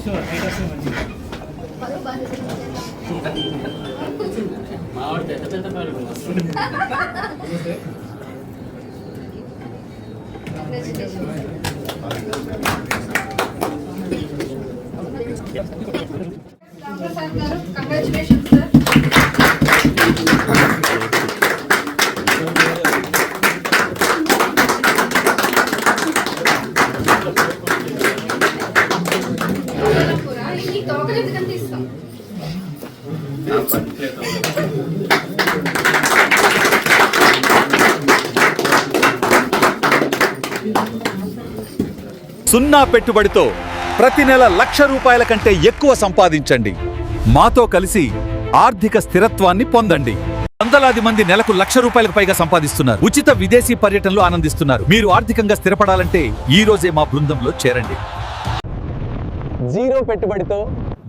Congratulations, sir. సున్నా పెట్టుబడితో ప్రతి నెల ₹1,00,000 కంటే ఎక్కువ సంపాదించండి. మాతో కలిసి ఆర్థిక స్థిరత్వాన్ని పొందండి. వందలాది మంది నెలకు ₹1,00,000 పైగా సంపాదిస్తున్నారు. ఉచిత విదేశీ పర్యటనలో ఆనందిస్తున్నారు. మీరు ఆర్థికంగా స్థిరపడాలంటే ఈ రోజే మా బృందంలో చేరండి. జీరో పెట్టుబడితో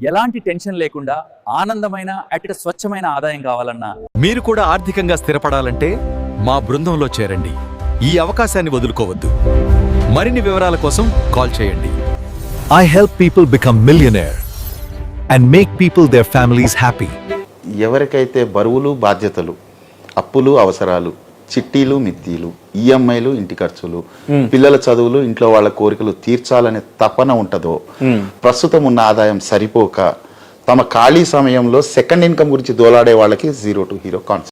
ఎలాంటి టెన్షన్ లేకుండా ఆనందమైన అటు స్వచ్ఛమైన ఆదాయం కావాలన్నా, మీరు కూడా ఆర్థికంగా స్థిరపడాలంటే మా బృందంలో చేరండి. ఈ అవకాశాన్ని వదులుకోవద్దు. మరిన్ని వివరాల కోసం కాల్ చేయండి. I help people become millionaire and make people their families happy. ఎవరికైతే బరువులు, బాధ్యతలు, అప్పులు, అవసరాలు, చిట్టీలు, మిత్తీలు, ఈఎంఐలు, ఇంటి ఖర్చులు, పిల్లల చదువులు, ఇంట్లో వాళ్ళ కోరికలు తీర్చాలనే తపన ఉంటుందో, ప్రస్తుతం ఉన్న ఆదాయం సరిపోక తమ ఖాళీ సమయంలో సెకండ్ ఇన్కమ్ గురించి దోలాడే వాళ్ళకి జీరో టు హీరో కాన్సెప్ట్.